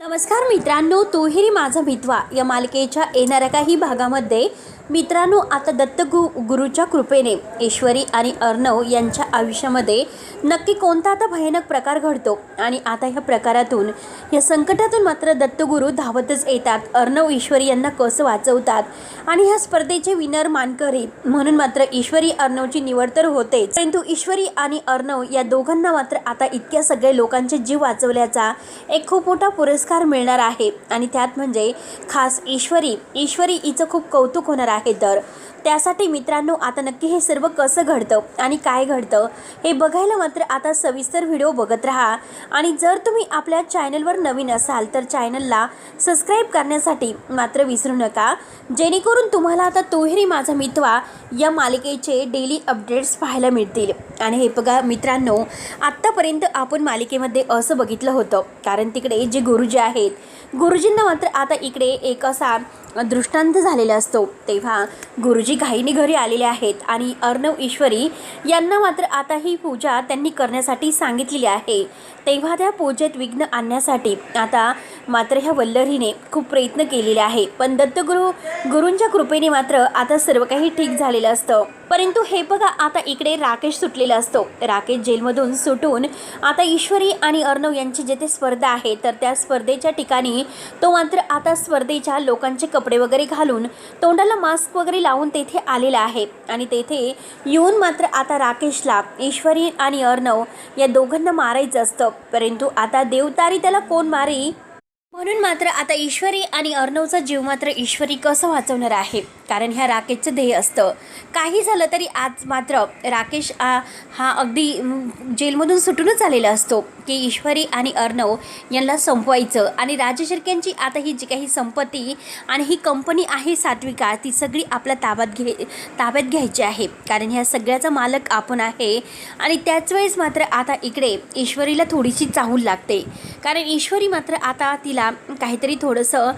नमस्कार मित्रांनो, तूही माझा मितवा या मालिकेच्या येणाऱ्या काही भागामध्ये मित्रांनो आता गुरुच्या कृपेने ईश्वरी आणि अर्णव यांच्या आयुष्यामध्ये नक्की कोणता आता भयानक प्रकार घडतो आणि आता ह्या प्रकारातून या संकटातून मात्र दत्तगुरू धावतच येतात. अर्णव ईश्वरी यांना कसं वाचवतात आणि ह्या स्पर्धेचे विनर मानकरी म्हणून मात्र ईश्वरी अर्णवची निवड तर होतेच, परंतु ईश्वरी आणि अर्णव या दोघांना मात्र आता इतक्या सगळे लोकांचे जीव वाचवल्याचा एक खूप मोठा पुरस्कार मिळणार आहे आणि त्यात म्हणजे खास ईश्वरी हिचं खूप कौतुक होणार आहे. तर त्यासाठी मित्रांनो आता नक्की हे सर्व कसं घडतं आणि काय घडतं हे बघायला मात्र आता सविस्तर व्हिडिओ बघत राहा. आणि जर तुम्ही आपल्या चॅनलवर नवीन असाल तर चॅनलला सबस्क्राईब करण्यासाठी मात्र विसरू नका, जेणेकरून तुम्हाला आता तोहिरी माझा मितवा या मालिकेचे डेली अपडेट्स पाहायला मिळतील. आणि हे बघा मित्रांनो, आत्तापर्यंत आपण मालिकेमध्ये असं बघितलं होतं, कारण तिकडे जे गुरुजी आहेत गुरुजींना मात्र आता इकडे एक असा दृष्टांत झालेला असतो. तेव्हा गुरुजी घाईने घरी आलेले आहेत आणि अर्णव ईश्वरी यांना मात्र आता ही पूजा त्यांनी करण्यासाठी सांगितलेली आहे. तेव्हा त्या पूजेत विघ्न आणण्यासाठी आता मात्र ह्या वल्लरीने खूप प्रयत्न केलेले आहे, पण गुरूंच्या कृपेने मात्र आता सर्व काही ठीक झालेलं असतं. परंतु हे बघा आता इकडे राकेश सुटलेला असतो. राकेश जेलमधून सुटून आता ईश्वरी आणि अर्णव यांची जेथे स्पर्धा आहे तर त्या स्पर्धेच्या ठिकाणी तो मात्र आता स्पर्धेच्या लोकांचे कपडे वगैरे घालून तोंडाला मास्क वगैरे लावून तेथे आलेला आहे. आणि तेथे येऊन मात्र आता राकेशला ईश्वरी आणि अर्णव या दोघांना मारायचं असतं, परंतु आता देवतारी त्याला कोण मारी म्हणून मात्र आता ईश्वरी आणि अर्णवचा जीव मात्र ईश्वरी कसं वाचवणार आहे, कारण ह्या राकेशचं ध्येय असतं. काही झालं तरी आज मात्र राकेश हा अगदी जेलमधून सुटूनच आलेला असतो की ईश्वरी आणि अर्णव यांना संपवायचं आणि राजशिर्क्यांची आता ही जी काही संपत्ती आणि ही कंपनी आहे सात्विका ती सगळी आपल्या ताब्यात घ्यायची आहे, कारण ह्या सगळ्याचा मालक आपण आहे. आणि त्याच वेळेस मात्र आता इकडे ईश्वरीला थोडीशी चाहूल लागते, कारण ईश्वरी मात्र आता तिला काहीतरी थोडंसं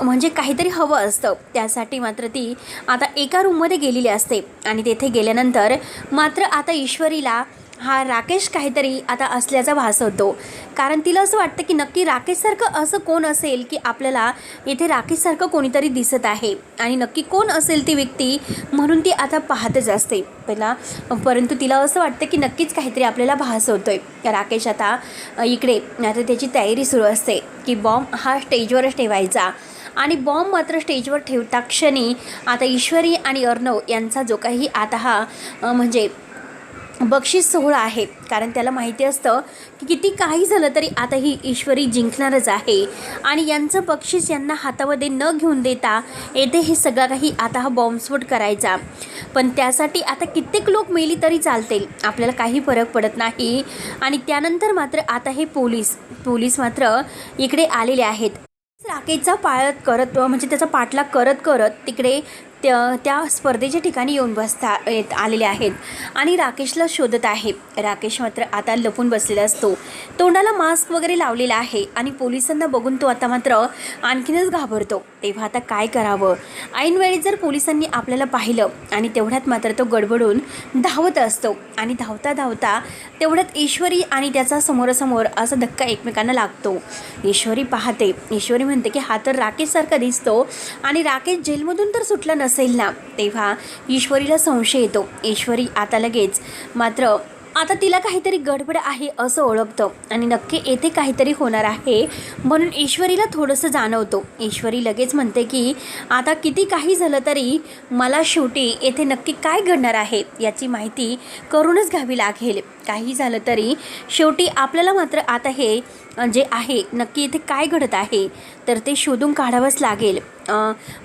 म्हणजे काहीतरी हवं असतं. त्यासाठी मात्र ती आता एका रूममध्ये गेलेली असते आणि तेथे गेल्यानंतर मात्र आता ईश्वरीला हा राकेश काहीतरी आता असल्याचा भास होतो, कारण तिला असं वाटतं की नक्की राकेशसारखं असं कोण असेल की आपल्याला इथे राकेशसारखं कोणीतरी दिसत आहे आणि नक्की कोण असेल ती व्यक्ती म्हणून ती आता पाहतच असते परंतु तिला असं वाटतं की नक्कीच काहीतरी आपल्याला भास होतोय. राकेश आता इकडे आता त्याची तयारी सुरू असते की बॉम्ब हा स्टेजवरच ठेवायचा आणि बॉम्ब मात्र स्टेजवर ठेवता क्षणी आता ईश्वरी आणि अर्णव यांचा जो काही आता हा म्हणजे बक्षीस सोहळा आहे, कारण त्याला माहिती असतं की किती काही झालं तरी आता ही ईश्वरी जिंकणारच आहे आणि यांचं बक्षीस यांना हातामध्ये न घेऊन देता येथे हे सगळं काही आता हा बॉम्बस्फोट करायचा. पण त्यासाठी आता कित्येक लोक मेली तरी चालतील, आपल्याला काही फरक पडत नाही. आणि त्यानंतर मात्र आता हे पोलीस मात्र इकडे आलेले आहेत. राकेशचा म्हणजे त्याचा पाठलाग करत तिकडे त्या स्पर्धेच्या ठिकाणी येऊन आलेले आहेत आणि राकेशला शोधत आहे. राकेश मात्र आता लपून बसलेला असतो, तोंडाला मास्क वगैरे लावलेला आहे आणि पोलिसांना बघून तो आता मात्र आणखीनच घाबरतो. तेव्हा आता काय करावं, ऐनवेळी जर पोलिसांनी आपल्याला पाहिलं आणि तेवढ्यात मात्र तो गडबडून धावत असतो आणि धावता तेवढ्यात ईश्वरी आणि त्याचा समोरासमोर असा धक्का एकमेकांना लागतो. ईश्वरी पाहते, ईश्वरी म्हणते की हा तर राकेशसारखा दिसतो आणि राकेश जेलमधून तर सुटला नसेल ना. तेव्हा ईश्वरीला संशय येतो. ईश्वरी आता लगेच मात्र आता तिला काहीतरी गडबड आहे असं ओळखतं आणि नक्की येथे काहीतरी होणार आहे म्हणून ईश्वरीला थोडंसं जाणवतो. ईश्वरी लगेच म्हणते की आता किती काही झालं तरी मला शेवटी येथे नक्की काय घडणार आहे याची माहिती करूनच घ्यावी लागेल. काही झालं तरी शेवटी आपल्याला मात्र आता हे जे आहे नक्की इथे काय घडत आहे तर ते शोधून काढावंच लागेल.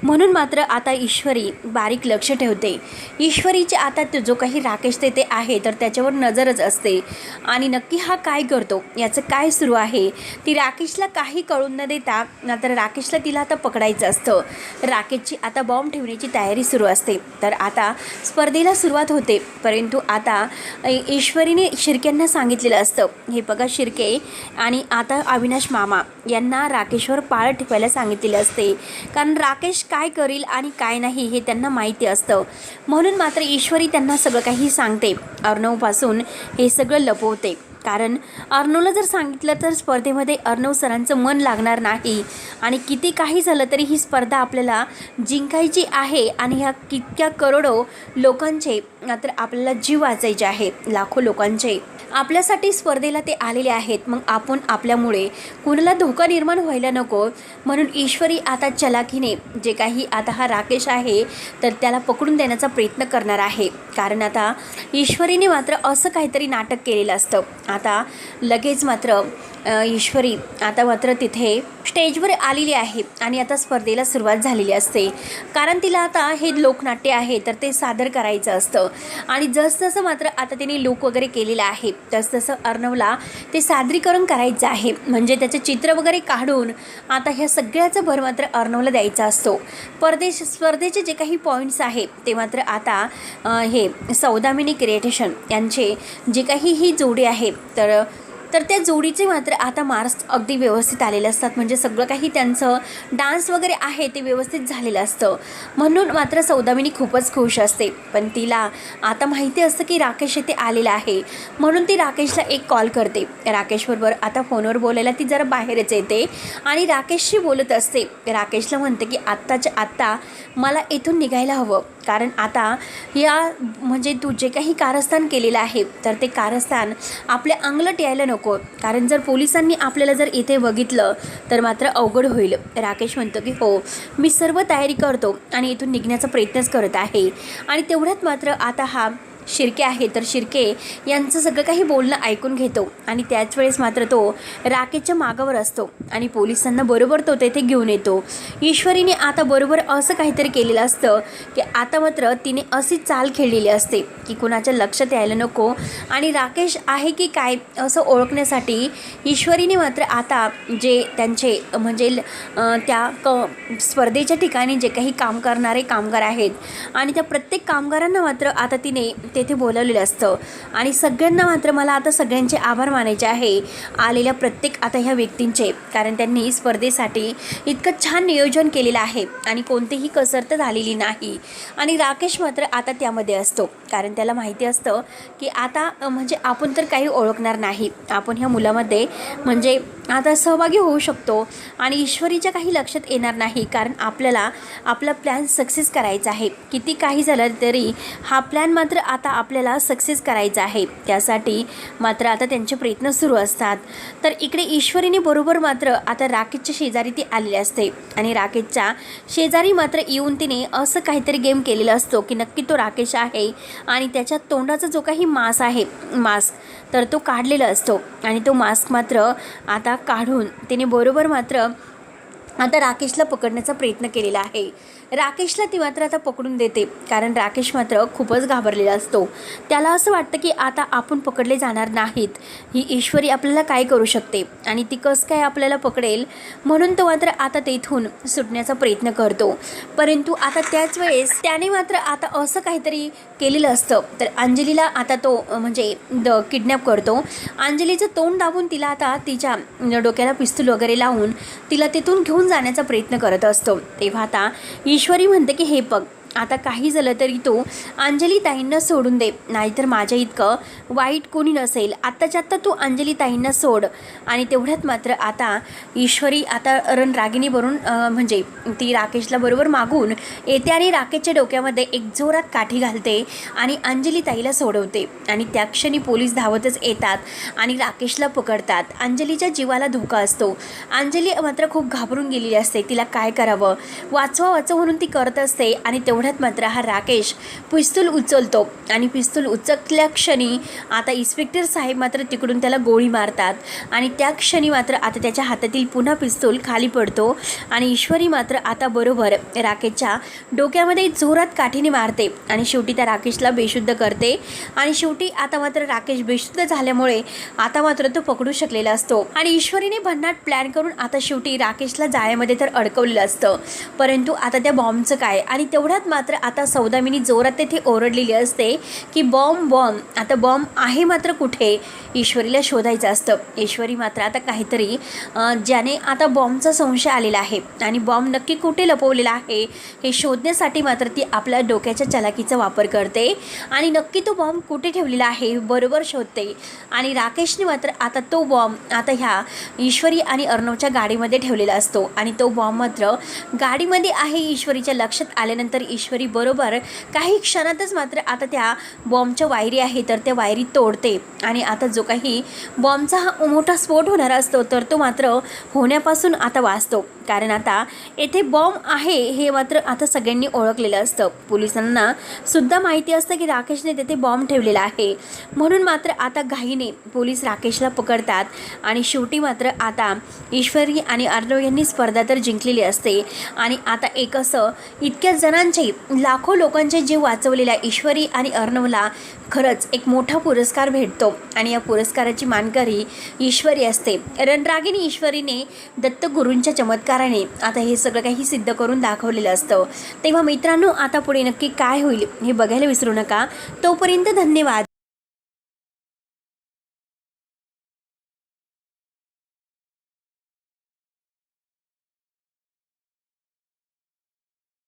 म्हणून मात्र आता ईश्वरी बारीक लक्ष ठेवते. ईश्वरीचे आता जो काही राकेश तेथे आहे तर त्याच्यावर नजरच असते आणि नक्की हा काय करतो याचं काय सुरू आहे ती राकेशला काही कळून न देता तर राकेशला तिला आता पकडायचं असतं. राकेशची आता बॉम्ब ठेवण्याची तयारी सुरू असते. तर आता स्पर्धेला सुरुवात होते, परंतु आता ईश्वरीने शिर्क्यांना सांगितलेलं असतं, हे बघा शिर्के आणि आता अविनाश मामा यांना राकेशवर पाळत ठेवायला सांगितलेले असते, कारण राकेश काय करेल आणि काय नाही हे त्यांना माहिती असतं. म्हणून मात्र ईश्वरी त्यांना सगळं काही सांगते, अर्णवपासून हे सगळं लपवते. कारण अर्णवला जर सांगितलं तर स्पर्धेमध्ये अर्णव सरांचं मन लागणार नाही आणि किती काही झालं तरी ही स्पर्धा आपल्याला जिंकायची आहे आणि ह्या कितक्या करोडो लोकांचे मात्र आपल्याला जीव वाचायचे आहे, लाखो लोकांचे आपल्यासाठी स्पर्धेला ते आलेले आहेत. मग आपण आपल्यामुळे कुणाला धोका निर्माण व्हायला नको म्हणून ईश्वरी आता चलाखीने जे काही आता हा राकेश आहे तर त्याला पकडून देण्याचा प्रयत्न करणार आहे. कारण आता ईश्वरीने मात्र असं काहीतरी नाटक केलेलं असतं. आता लगेच मात्र ईश्वरी आता मात्र तिथे स्टेजवर आलेली आहे आणि आता स्पर्धेला सुरुवात झालेली असते. कारण तिला आता हे लोकनाट्य आहे तर ते सादर करायचं असतं आणि जसजसं मात्र आता तिने लूक वगैरे केलेलं आहे तसतसं अर्णवला ते सादरीकरण करायचं आहे. म्हणजे त्याचं चित्र वगैरे काढून आता ह्या सगळ्याचा भर मात्र अर्णवला द्यायचा असतो. स्पर्धेचे जे काही पॉईंट्स आहे ते मात्र आता हे सौदामिनी क्रिएटेशन यांचे जे काही ही जोडी आहे तर त्या जोडीचे मात्र आता मार्क्स अगदी व्यवस्थित आलेले असतात. म्हणजे सगळं काही त्यांचं डान्स वगैरे आहे ते व्यवस्थित झालेलं असतं म्हणून मात्र सौदामिनी खूपच खुश असते. पण तिला आता माहिती असतं की राकेश इथे आलेला आहे म्हणून ती राकेशला एक कॉल करते. राकेशबरोबर आता फोनवर बोलायला ती जरा बाहेरच येते आणि राकेशशी बोलत असते. राकेशला म्हणते की आत्ताच्या आत्ता मला इथून निघायला हवं कारण आता या म्हणजे तू जे काही कारस्थान केलेलं आहे तर ते कारस्थान आपल्या अंगलट यायला नको. कारण जर पोलिसांनी आपल्याला जर इथे बघितलं तर मात्र अवघड होईल. राकेश म्हणतो की हो मी सर्व तयारी करतो आणि इथून निघण्याचा प्रयत्नच करत आहे. आणि तेवढ्यात मात्र आता हा शिर्के आहे तर शिर्के यांचं सगळं काही बोलणं ऐकून घेतो आणि त्याच वेळेस मात्र तो राकेशच्या मागावर असतो आणि पोलिसांना बरोबर तो तेथे घेऊन येतो. ईश्वरीने आता बरोबर असं काहीतरी केलेलं असतं की आता मात्र तिने अशी चाल खेळलेली असते की कुणाच्या लक्षात यायला नको आणि राकेश आहे की काय असं ओळखण्यासाठी ईश्वरीने मात्र आता जे त्यांचे म्हणजे त्या स्पर्धेच्या ठिकाणी जे काही काम करणारे कामगार आहेत आणि त्या प्रत्येक कामगारांना मात्र आता तिने तेथे बोलवलेलं असतं आणि सगळ्यांना मात्र मला आता सगळ्यांचे आभार मानायचे आहे आलेल्या प्रत्येक आता ह्या व्यक्तींचे. कारण त्यांनी स्पर्धेसाठी इतकं छान नियोजन केलेलं आहे आणि कोणतीही कसरत झालेली नाही. आणि राकेश मात्र आता त्यामध्ये असतो कारण त्याला माहिती असतं की आता म्हणजे आपण तर काही ओळखणार नाही, आपण ह्या मुलामध्ये म्हणजे आता सहभागी होऊ शकतो आणि ईश्वरीच्या काही लक्षात येणार नाही. कारण आपल्याला आपला प्लॅन सक्सेस करायचा आहे. किती काही झालं तरी हा प्लॅन मात्र आता आपल्याला सक्सेस करायचा आहे. त्यासाठी मात्र आता त्यांचे प्रयत्न सुरू असतात. तर इकडे ईश्वरीने बरोबर मात्र आता राकेशच्या शेजारी ती आलेली असते आणि राकेशच्या शेजारी मात्र येऊन तिने असं काहीतरी गेम केलेला असतो की नक्की तो राकेश आहे आणि त्याच्या तोंडाचा जो काही मास्क तर तो काढलेला असतो आणि तो मास्क मात्र आता काढून तिने बरोबर मात्र आता राकेशला पकडण्याचा प्रयत्न केलेला आहे. राकेशला ती मात्र आता पकडून देते कारण राकेश मात्र खूपच घाबरलेला असतो. त्याला असं वाटतं की आता आपण पकडले जाणार नाहीत, ही ईश्वरी आपल्याला काय करू शकते आणि ती कसं काय आपल्याला पकडेल म्हणून तो मात्र आता तेथून सुटण्याचा प्रयत्न करतो. परंतु आता त्याच वेळेस त्याने मात्र आता असं काहीतरी केलेलं असतं तर अंजलीला आता तो म्हणजे किडनॅप करतो. अंजलीचं तोंड दाबून तिला आता तिच्या डोक्याला पिस्तूल वगैरे लावून तिला तिथून घेऊन जाण्याचा प्रयत्न करत असतो. तेव्हा आता ईश्वरी म्हणते की हे बघ आता काही झालं तरी तू अंजली ताईंना सोडून दे, नाहीतर माझ्या इतकं वाईट कोणी नसेल. आत्ताच्या आत्ता तू अंजली ताईंना सोड. आणि तेवढ्यात मात्र आता ईश्वरी आता रणरागिणी भरून म्हणजे ती राकेशला बरोबर मागून येते आणि राकेशच्या डोक्यामध्ये एक जोरात काठी घालते आणि अंजली ताईला सोडवते. आणि त्या क्षणी पोलीस धावतच येतात आणि राकेशला पकडतात. अंजलीच्या जीवाला धोका असतो. अंजली मात्र खूप घाबरून गेलेली असते. तिला काय करावं, वाचवा म्हणून ती करत असते. आणि तेवढ्यात मात्र हा राकेश पिस्तूल उचलतो आणि पिस्तूल उचलल्या क्षणी आता इन्स्पेक्टर साहेब मात्र तिकडून त्याला गोळी मारतात आणि त्या क्षणी मात्र आता त्याच्या हातातील पुन्हा पिस्तूल खाली पडतो आणि ईश्वरी मात्र आता बरोबर राकेशच्या डोक्यामध्ये जोरात काठीने मारते आणि शेवटी त्या राकेशला बेशुद्ध करते. आणि शेवटी आता मात्र राकेश बेशुद्ध झाल्यामुळे आता मात्र तो पकडू शकलेला असतो आणि ईश्वरीने भन्नाट प्लॅन करून आता शेवटी राकेशला जाळ्यामध्ये तर अडकवलेलं असतं. परंतु आता त्या बॉम्बचं काय आणि तेवढ्यात मात्र आता सौदामिनी जोरात तेथे ओरडलेली असते की बॉम्ब आता बॉम्ब आहे मात्र कुठे, ईश्वरीला शोधायचं असतं. ईश्वरी मात्र आता काहीतरी ज्याने आता बॉम्बचा संशय आलेला आहे आणि बॉम्ब नक्की कुठे लपवलेला आहे हे शोधण्यासाठी मात्र ती आपल्या डोक्याच्या चलाकीचा वापर करते आणि नक्की तो बॉम्ब कुठे ठेवलेला आहे बरोबर शोधते. आणि राकेशने मात्र आता तो बॉम्ब आता ह्या ईश्वरी आणि अर्णवच्या गाडीमध्ये ठेवलेला असतो आणि तो बॉम्ब मात्र गाडीमध्ये आहे. ईश्वरीच्या लक्षात आल्यानंतर ईश्वरी बरोबर काही क्षणातच मात्र आता त्या बॉम्बच्या वायरी आहे तर त्या वायरी तोडते आणि आता जो काही बॉम्बचा हा मोठा स्फोट होणार असतो तर तो मात्र होण्यापासून आता वाचतो. कारण आता येथे बॉम्ब आहे हे मात्र आता सगळ्यांनी ओळखलेलं असतं. पोलिसांना सुद्धा माहिती असतं की राकेशने तेथे बॉम्ब ठेवलेला आहे. म्हणून मात्र आता घाईने पोलीस राकेशला पकडतात आणि शेवटी मात्र आता ईश्वरी आणि अर्णव यांनी स्पर्धा तर जिंकलेली असते आणि आता एक असं इतक्या जणांचे लाखो लोकांचे जीव वाचवलेल्या ईश्वरी आणि अर्णवला खरंच एक मोठा पुरस्कार भेटतो आणि या पुरस्काराची मानकरी ईश्वरी असते. रणरागिणी ईश्वरीने दत्तगुरूंच्या चमत्काराने आता हे सगळं काही सिद्ध करून दाखवलेलं असतं. तेव्हा मित्रांनो आता पुढे नक्की काय होईल हे बघायला विसरू नका. तोपर्यंत धन्यवाद.